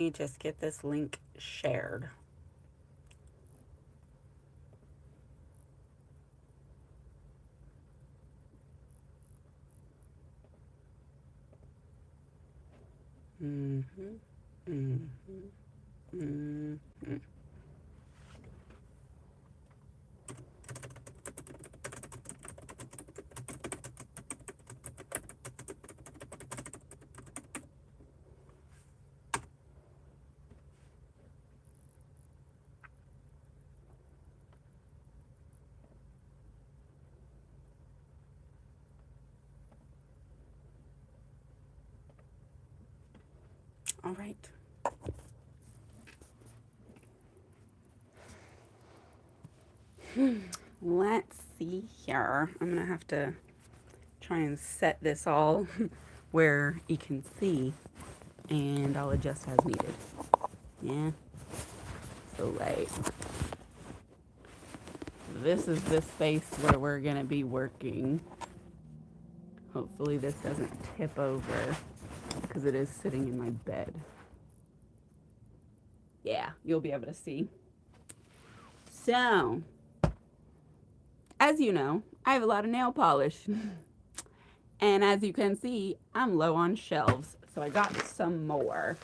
me just get this link shared. Mm-hmm. Mm-hmm. Mm-hmm. All right. Let's see here. I'm gonna have to try and set this all where you can see, and I'll adjust as needed. Yeah. So like, this is the space where we're gonna be working. Hopefully this doesn't tip over because it is sitting in my bed. Yeah, you'll be able to see. So, as you know, I have a lot of nail polish. And as you can see, I'm low on shelves. So I got some more.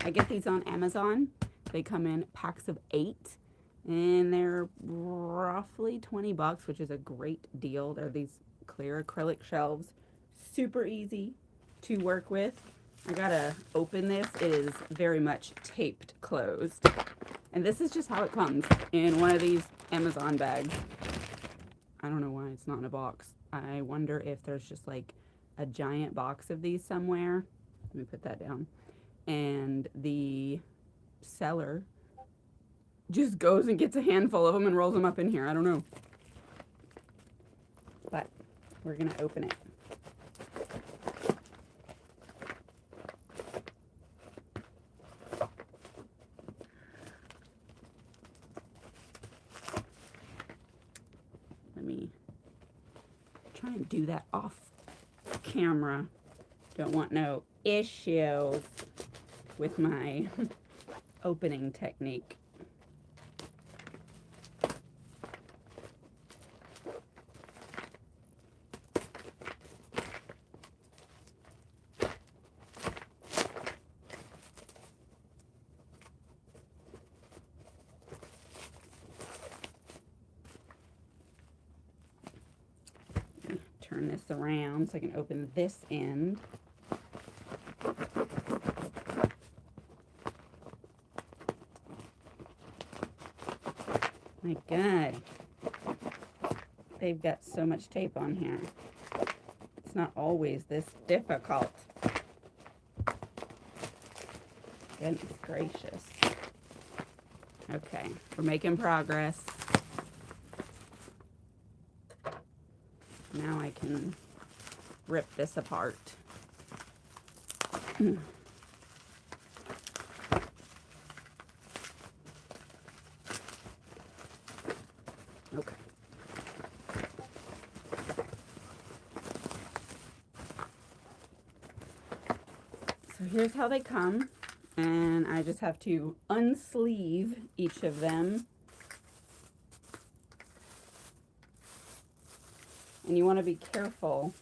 I get these on Amazon. They come in packs of 8 and they're roughly 20 bucks, which is a great deal. They're these clear acrylic shelves. Super easy to work with. I gotta open this. It is very much taped closed. And this is just how it comes in one of these Amazon bags. I don't know why it's not in a box. I wonder if there's just like a giant box of these somewhere. Let me put that down. And the seller just goes and gets a handful of them and rolls them up in here. I don't know. But we're going to open it. Let me try and do that off camera. Don't want no issues with my opening technique. Turn this around so I can open this end. My God, they've got so much tape on here. It's not always this difficult. Goodness gracious. Okay, we're making progress. Now I can rip this apart. Okay. So here's how they come. And I just have to unsleeve each of them. And you want to be careful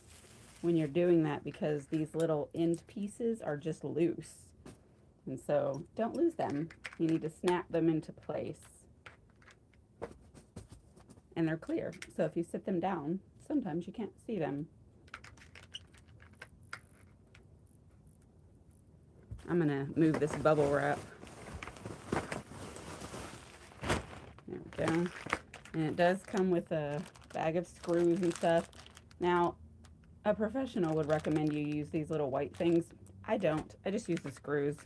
when you're doing that because these little end pieces are just loose. And so don't lose them. You need to snap them into place. And they're clear. So if you sit them down, sometimes you can't see them. I'm going to move this bubble wrap. There we go. And it does come with a bag of screws and stuff. Now, a professional would recommend you use these little white things. I don't. I just use the screws.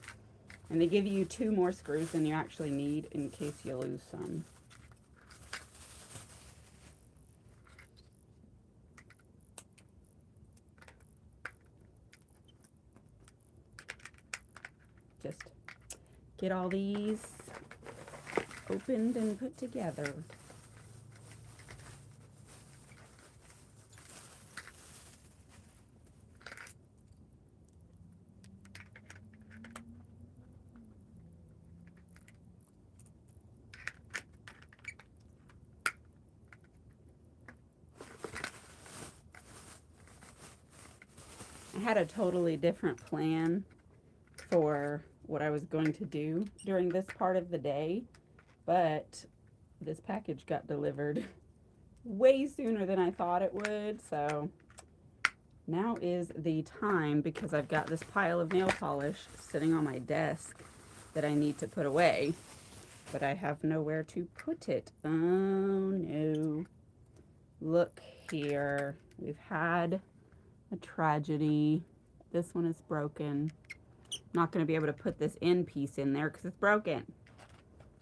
And they give you 2 more screws than you actually need in case you lose some. Just get all these opened and put together. had a totally different plan for what I was going to do during this part of the day, but this package got delivered way sooner than I thought it would, so now is the time, because I've got this pile of nail polish sitting on my desk that I need to put away, but I have nowhere to put it. Oh no. Look here. We've had a tragedy. This one is broken. I'm not going to be able to put this end piece in there because it's broken,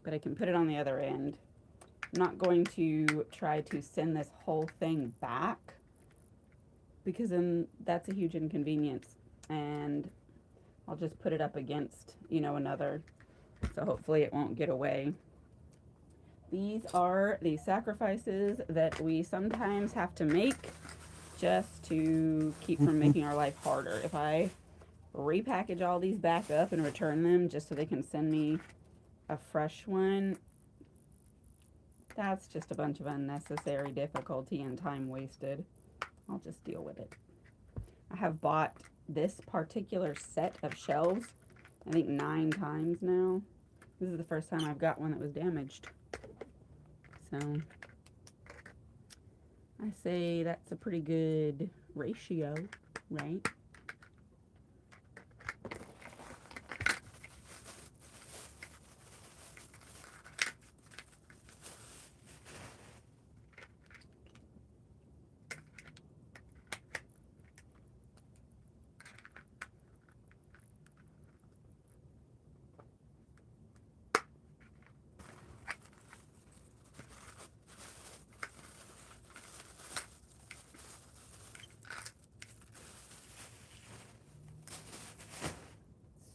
but I can put it on the other end. I'm not going to try to send this whole thing back because then that's a huge inconvenience, and I'll just put it up against, you know, another, so hopefully it won't get away. These are the sacrifices that we sometimes have to make just to keep from making our life harder. If I repackage all these back up and return them just so they can send me a fresh one, that's just a bunch of unnecessary difficulty and time wasted. I'll just deal with it. I have bought this particular set of shelves, I think 9 times now. This is the first time I've got one that was damaged. So I say that's a pretty good ratio, right?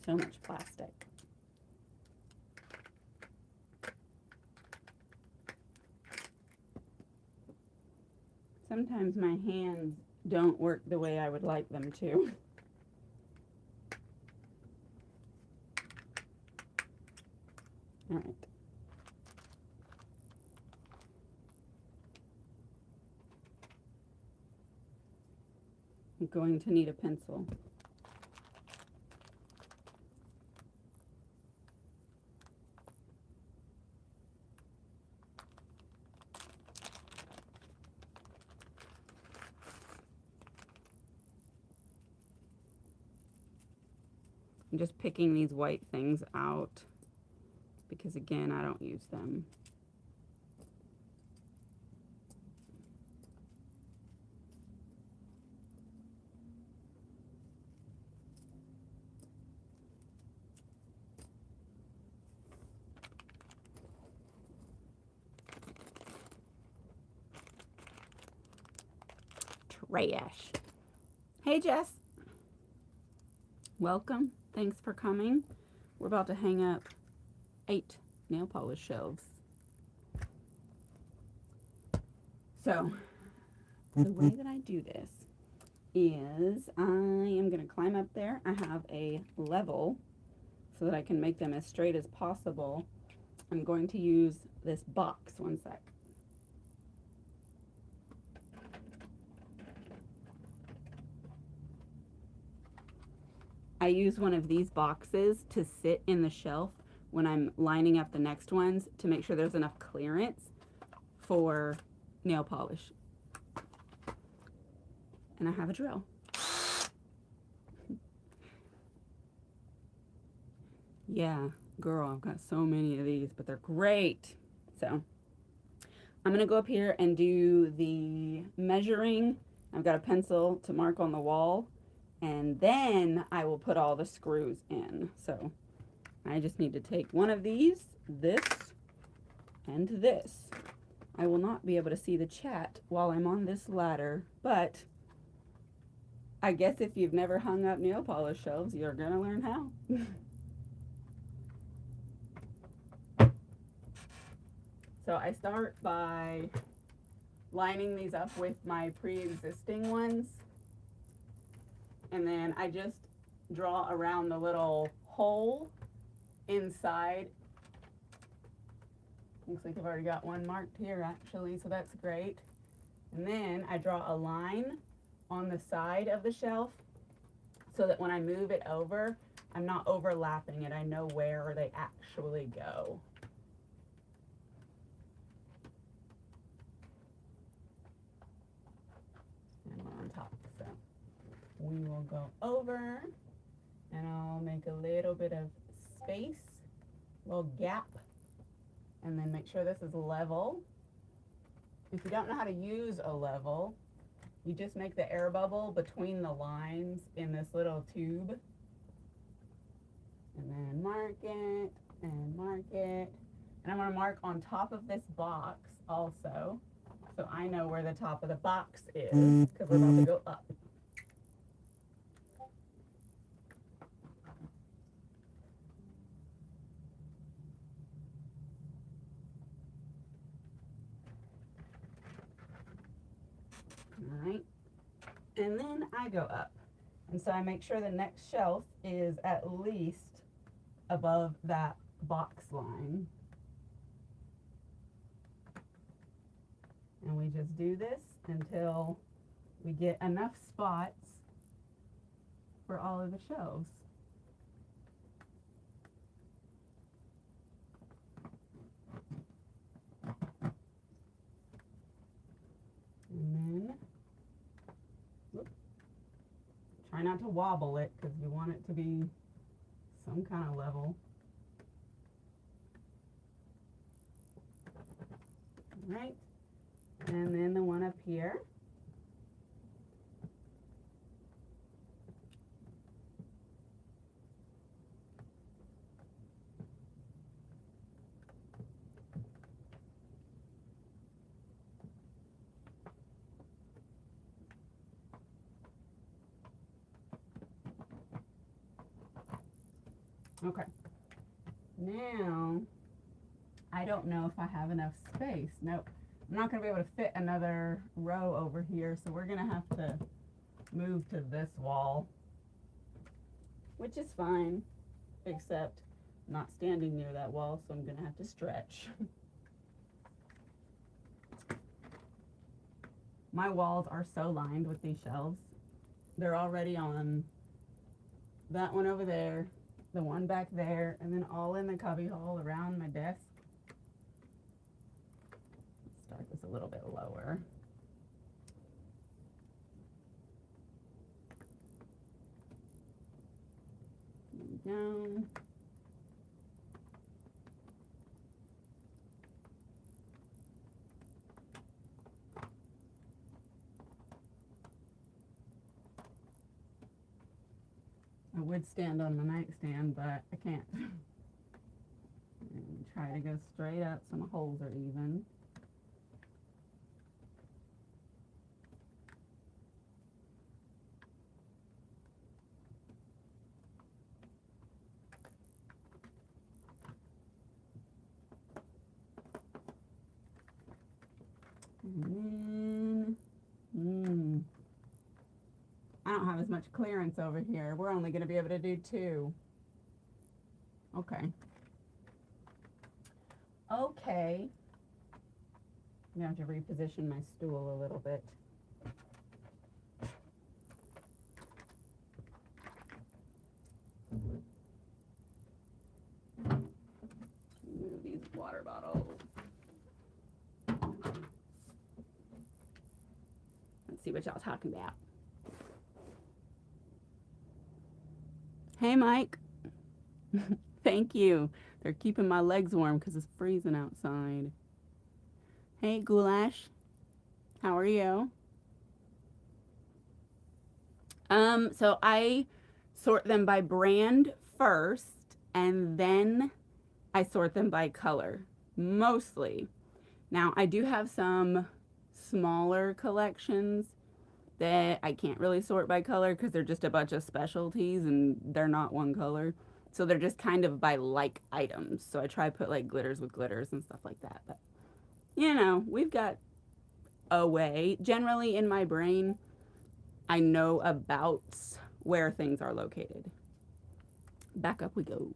So much plastic. Sometimes my hands don't work the way I would like them to. All right. I'm going to need a pencil. I'm just picking these white things out because, again, I don't use them. Trash. Hey, Jess. Welcome. Thanks for coming. We're about to hang up 8 nail polish shelves. So, the way that I do this is I am going to climb up there. I have a level so that I can make them as straight as possible. I'm going to use this box. One sec. I use one of these boxes to sit in the shelf when I'm lining up the next ones to make sure there's enough clearance for nail polish. And I have a drill. Yeah, girl, I've got so many of these, but they're great. So I'm gonna go up here and do the measuring. I've got a pencil to mark on the wall, and then I will put all the screws in. So I just need to take one of these, this, and this. I will not be able to see the chat while I'm on this ladder, but I guess if you've never hung up nail polish shelves, you're gonna learn how. So I start by lining these up with my pre-existing ones, and then I just draw around the little hole inside. Looks like I've already got one marked here actually, so that's great. And then I draw a line on the side of the shelf so that when I move it over, I'm not overlapping it. I know where they actually go. And on top. So we will go over, and I'll make a little bit of space, little gap, and then make sure this is level. If you don't know how to use a level, you just make the air bubble between the lines in this little tube, and then mark it, and mark it. And I'm going to mark on top of this box also, so I know where the top of the box is, because we're about to go up. All right, and then I go up, and so I make sure the next shelf is at least above that box line, and we just do this until we get enough spots for all of the shelves. And then try not to wobble it, because you want it to be some kind of level. All right, and then the one up here. Okay, now I don't know if I have enough space. Nope, I'm not going to be able to fit another row over here, so we're going to have to move to this wall, which is fine, except I'm not standing near that wall, so I'm going to have to stretch. My walls are so lined with these shelves. They're already on that one over there, the one back there, and then all in the cubby hole around my desk. Let's start this a little bit lower. Down. I would stand on the nightstand, but I can't. And try to go straight up so my holes are even. And then, I don't have as much clearance over here. We're only going to be able to do 2. Okay. Okay. I'm going to have to reposition my stool a little bit. Move these water bottles. Let's see what y'all talking about. Hey, Mike. Thank you. They're keeping my legs warm because it's freezing outside. Hey, Goulash. How are you? So I sort them by brand first, and then I sort them by color, mostly. Now, I do have some smaller collections that I can't really sort by color because they're just a bunch of specialties and they're not one color. So they're just kind of by like items. So I try to put like glitters with glitters and stuff like that. But, you know, we've got a way. Generally in my brain, I know about where things are located. Back up we go.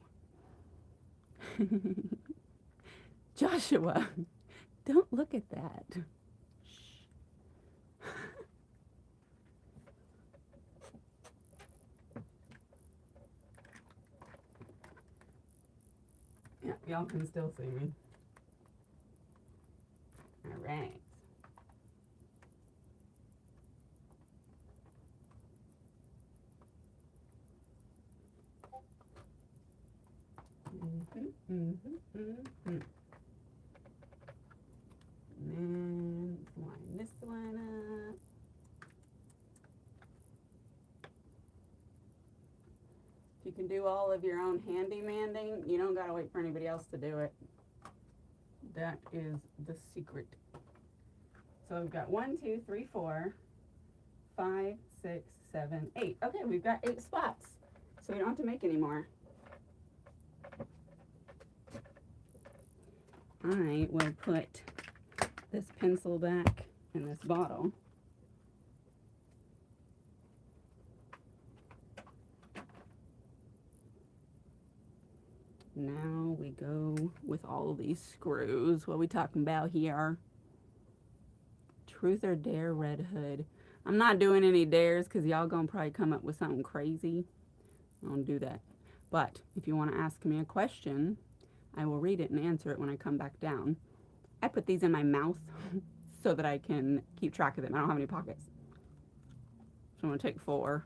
Joshua, don't look at that. Y'all can still see me. All right. And then line this one up. If you can do all of your own handy-manding, you don't gotta wait for anybody else to do it. That is the secret. So we've got 1, 2, 3, 4, 5, 6, 7, 8. Okay, we've got 8 spots. So we don't have to make any more. I will put this pencil back in this bottle. Now we go with all of these screws. What are we talking about here? Truth or dare, Red Hood? I'm not doing any dares because y'all gonna probably come up with something crazy. I don't do that. But if you want to ask me a question, I will read it and answer it when I come back down. I put these in my mouth so that I can keep track of them. I don't have any pockets. So I'm going to take 4.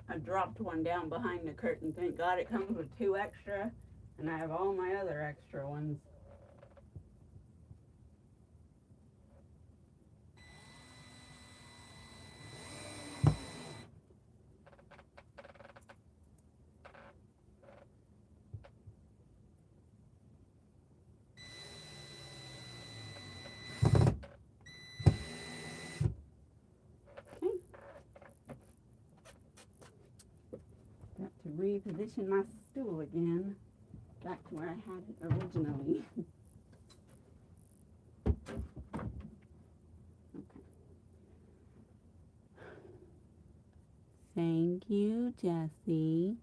I dropped one down behind the curtain. Thank God it comes with 2 extra, and I have all my other extra ones. Reposition my stool again back to where I had it originally. Okay. Thank you, Jessie.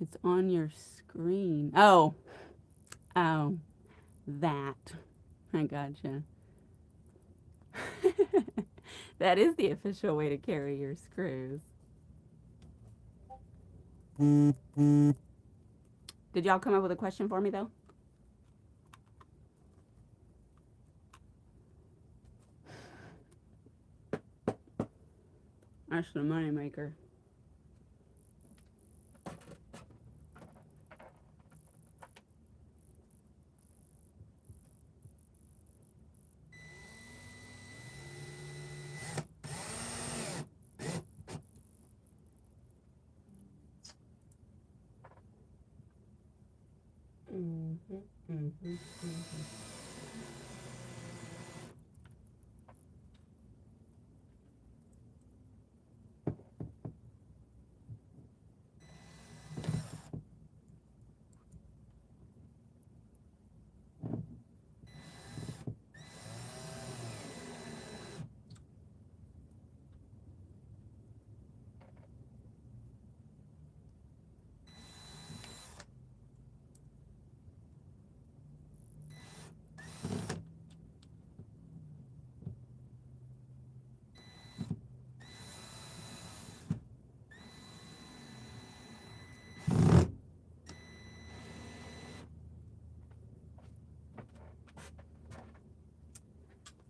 It's on your screen. Oh, that. I gotcha. That is the official way to carry your screws. Did y'all come up with a question for me, though? That's the money maker.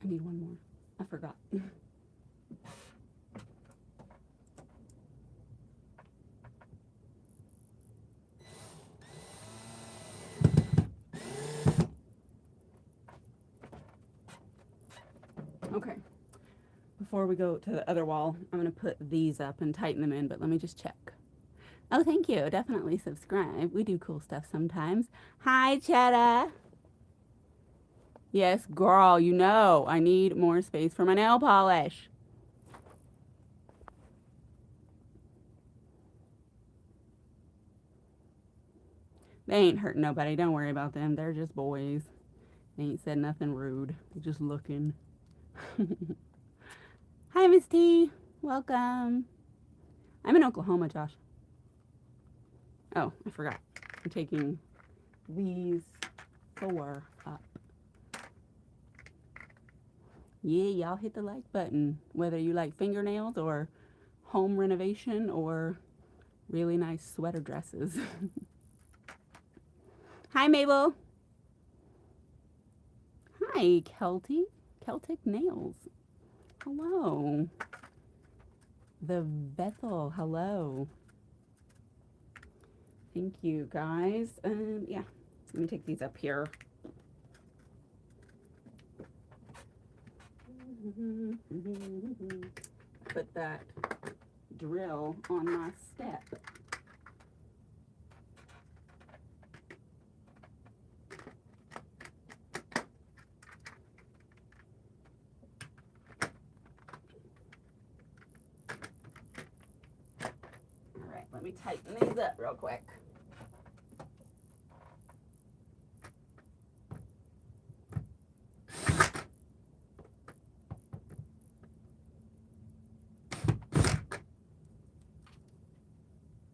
I need one more. I forgot. Okay. Before we go to the other wall, I'm going to put these up and tighten them in, but let me just check. Oh, thank you. Definitely subscribe. We do cool stuff sometimes. Hi, Cheddar. Yes, girl, you know I need more space for my nail polish. They ain't hurting nobody. Don't worry about them. They're just boys. They ain't said nothing rude. They're just looking. Hi, Miss T. Welcome. I'm in Oklahoma, Josh. Oh, I forgot. I'm taking these 4 up. Yeah, y'all hit the like button. Whether you like fingernails or home renovation or really nice sweater dresses. Hi, Mabel. Hi, Celtic Nails. Hello. The Bethel. Hello. Thank you, guys. Yeah, let me take these up here. Put that drill on my step. All right, let me tighten these up real quick.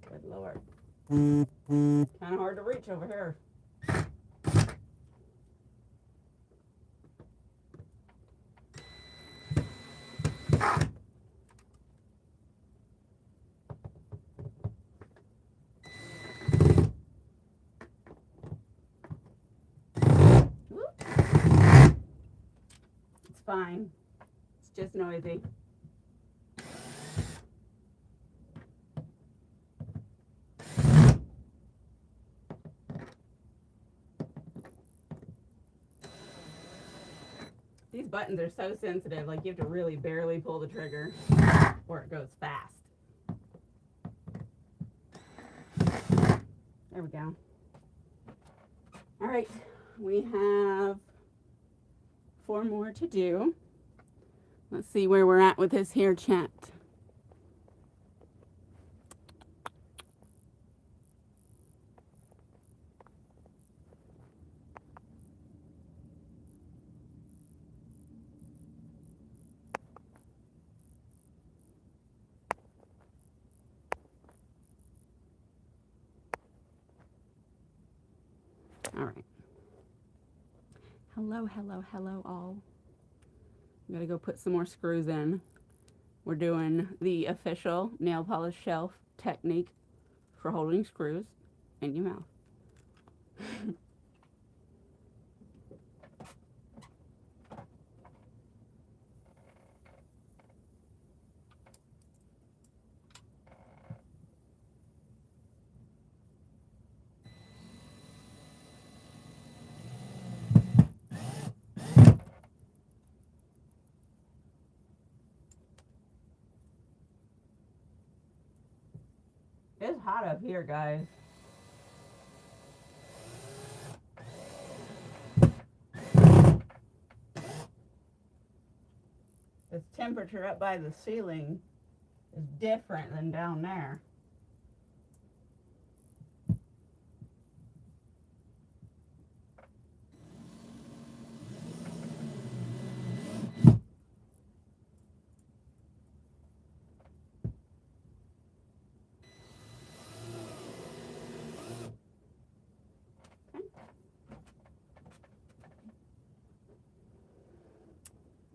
Good Lord. Kind of hard to reach over here. It's fine. It's just noisy. These buttons are so sensitive, like you have to really barely pull the trigger or it goes fast. There we go. All right, we have 4 more to do. Let's see where we're at with this here chat. All right. Hello, hello, hello all. I'm gonna go put some more screws in. We're doing the official nail polish shelf technique for holding screws in your mouth. It's hot up here, guys. This temperature up by the ceiling is different than down there.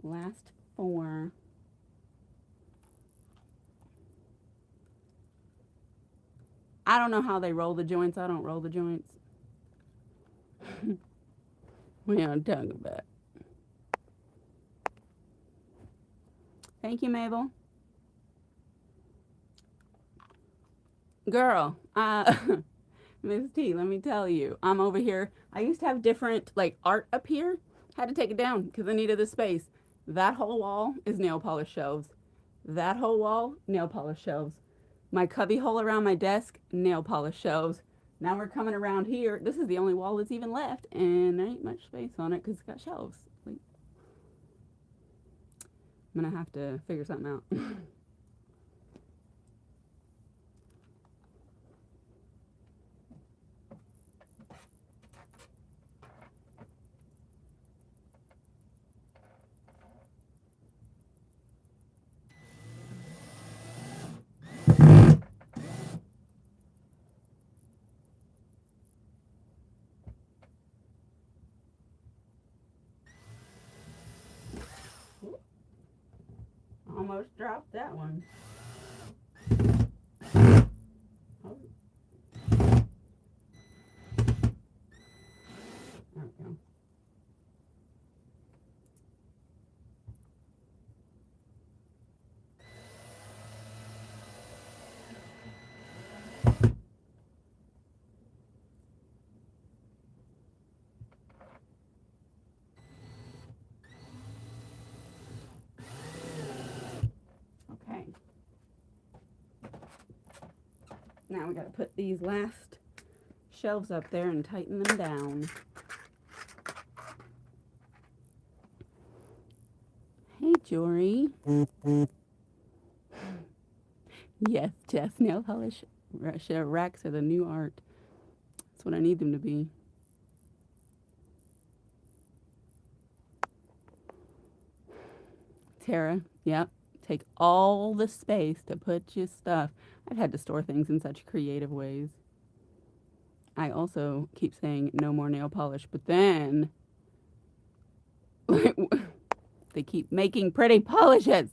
Last 4. I don't know how they roll the joints. I don't roll the joints. We aren't talking about. Thank you, Mabel. Girl, Miss T, let me tell you, I'm over here. I used to have different like art up here. Had to take it down because I needed the space. That whole wall is nail polish shelves. That whole wall, nail polish shelves. My cubby hole around my desk, nail polish shelves. Now we're coming around here. This is the only wall that's even left, and there ain't much space on it because it's got shelves. Like, I'm gonna have to figure something out. almost dropped that one. Oh. There we go. Okay. Now we got to put these last shelves up there and tighten them down. Hey, Jory. Yes, Jess, nail polish racks are the new art. That's what I need them to be. Tara, yep. Take all the space to put your stuff. I've had to store things in such creative ways. I also keep saying no more nail polish, but then they keep making pretty polishes.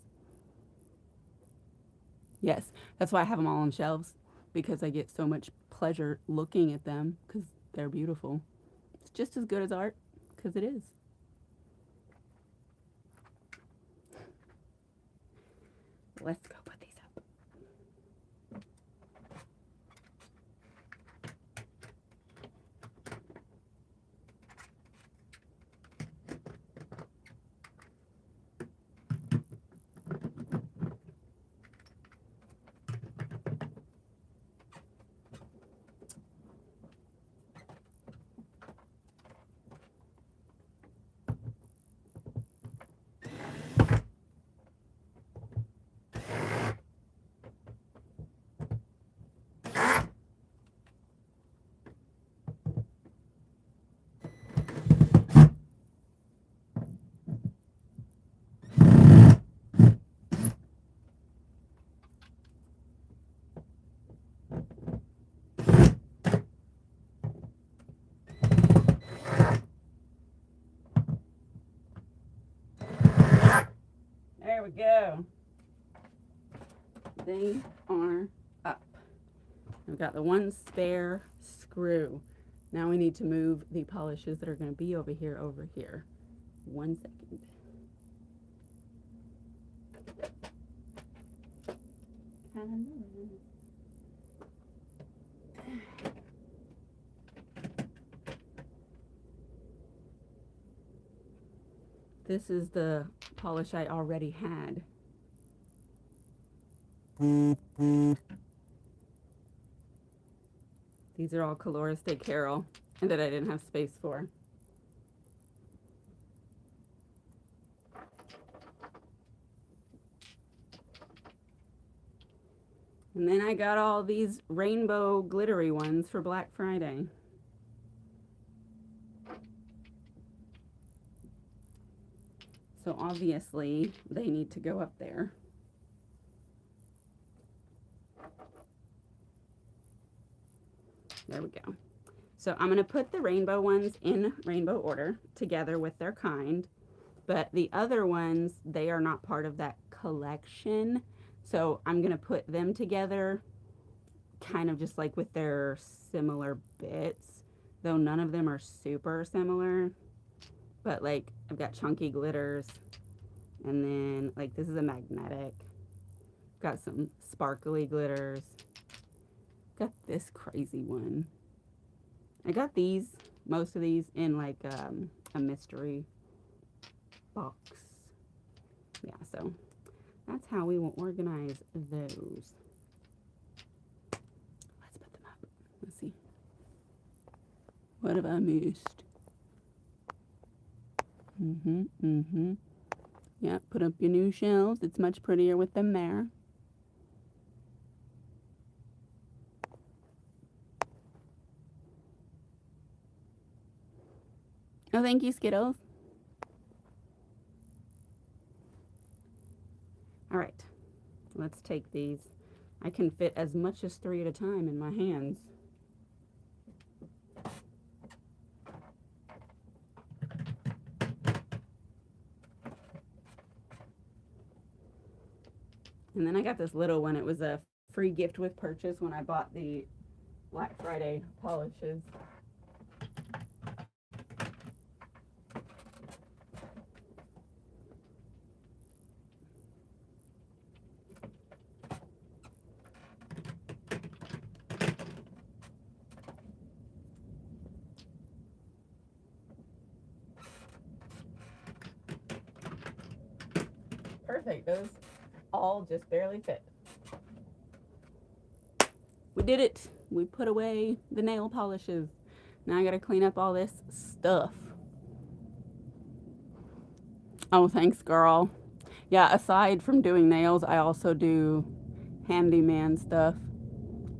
Yes, that's why I have them all on shelves, because I get so much pleasure looking at them because they're beautiful. It's just as good as art, because it is. Let's go put these up. There we go. They are up. I've got the one spare screw. Now we need to move the polishes that are going to be over here. 1 second. This is the polish I already had. These are all Colores de Carol that I didn't have space for. And then I got all these rainbow glittery ones for Black Friday. So obviously they need to go up there. There we go. So I'm going to put the rainbow ones in rainbow order together with their kind, but the other ones, they are not part of that collection. So I'm going to put them together kind of just like with their similar bits, though none of them are super similar. But like I've got chunky glitters, and then like this is a magnetic. Got some sparkly glitters. Got this crazy one. I got these, most of these in like a mystery box. Yeah, so that's how we will organize those. Let's put them up. Let's see. What have I missed? Yeah, put up your new shelves. It's much prettier with them there. Oh, thank you, Skittles. All right, let's take these. I can fit as much as 3 at a time in my hands. And then I got this little one. It was a free gift with purchase when I bought the Black Friday polishes. Perfect. Those all just barely fit. We did it. We put away the nail polishes. Now I gotta clean up all this stuff. Oh, thanks, girl. Yeah, aside from doing nails, I also do handyman stuff.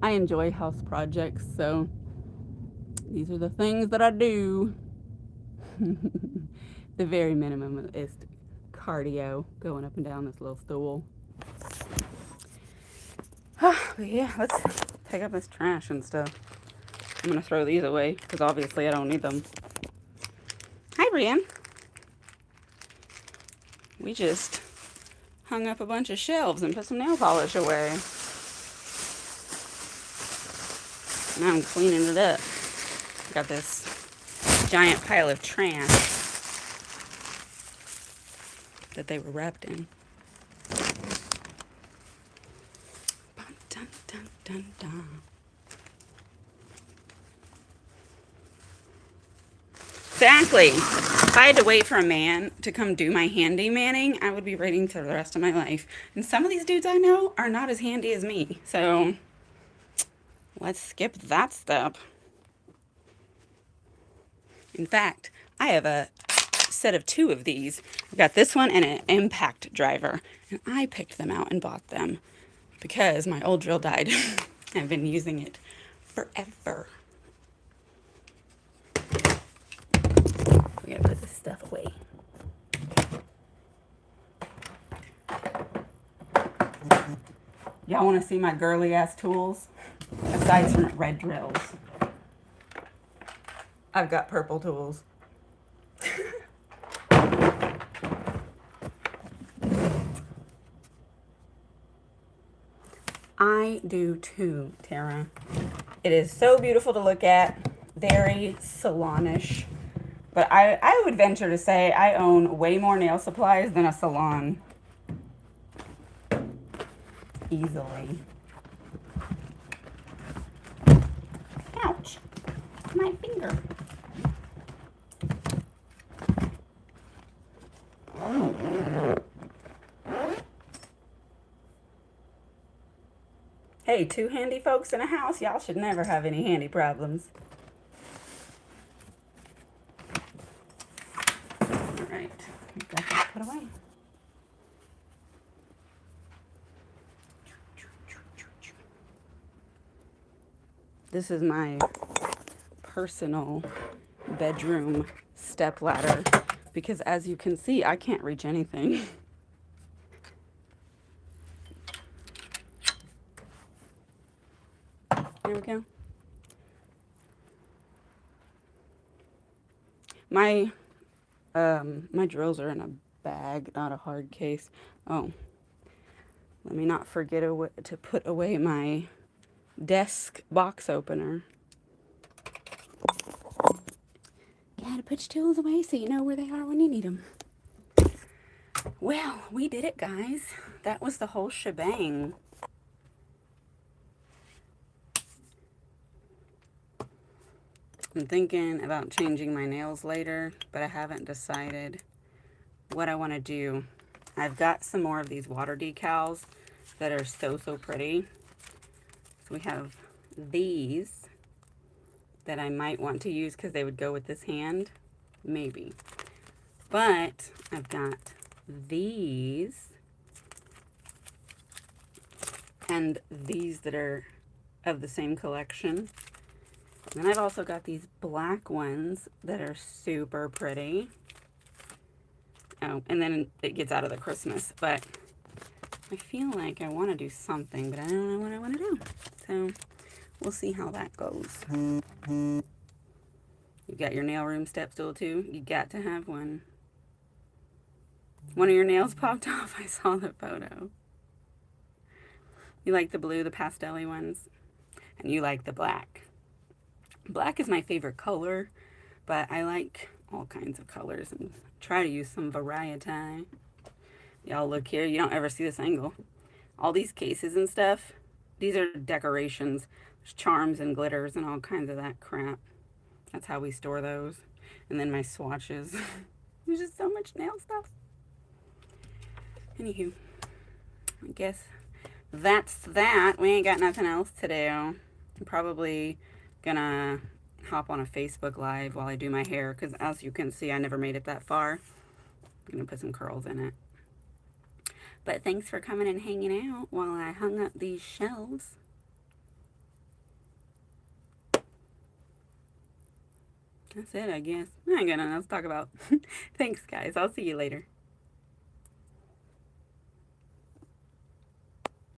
I enjoy house projects, so these are the things that I do. The very minimum is cardio, going up and down this little stool. But yeah, let's take up this trash and stuff. I'm gonna throw these away because obviously I don't need them. Hi, Brienne. We just hung up a bunch of shelves and put some nail polish away. Now I'm cleaning it up. Got this giant pile of trash that they were wrapped in. Dun, dun, dun, dun. Exactly. If I had to wait for a man to come do my handy manning, I would be waiting for the rest of my life. And some of these dudes I know are not as handy as me. So let's skip that step. In fact, I have a set of 2 of these. I've got this one and an impact driver. And I picked them out and bought them because my old drill died. I've been using it forever. We gotta put this stuff away. Y'all want to see my girly ass tools? Aside from red drills, I've got purple tools. I do too, Tara. It is so beautiful to look at, very salonish. But I would venture to say I own way more nail supplies than a salon. Easily. Ouch. My finger. Hey, 2 handy folks in a house, y'all should never have any handy problems. Alright, got that put away. This is my personal bedroom step ladder because as you can see, I can't reach anything. There we go. My drills are in a bag, not a hard case. Oh, let me not forget to put away my desk box opener. Gotta put your tools away so you know where they are when you need them. Well, we did it, guys. That was the whole shebang. I'm thinking about changing my nails later, but I haven't decided what I want to do. I've got some more of these water decals that are so pretty. So we have these that I might want to use because they would go with this hand, maybe. But I've got these and these that are of the same collection. And then I've also got these black ones that are super pretty. Oh, and then it gets out of the Christmas, but I feel like I want to do something, but I don't know what I want to do. So we'll see how that goes. You got your nail room step stool too? You got to have one. One of your nails popped off. I saw the photo. You like the blue, the pastel-y ones, and you like the black. Black is my favorite color, but I like all kinds of colors and try to use some variety. Y'all look here, you don't ever see this angle. All these cases and stuff, these are decorations. There's charms and glitters and all kinds of that crap. That's how we store those. And then my swatches. There's just so much nail stuff. Anywho, I guess that's that. We ain't got nothing else to do. I'm probably gonna hop on a Facebook Live while I do my hair, because as you can see, I never made it that far. I'm gonna put some curls in it. But thanks for coming and hanging out while I hung up these shelves. That's it, I guess. I ain't got nothing else to talk about. Thanks, guys. I'll see you later.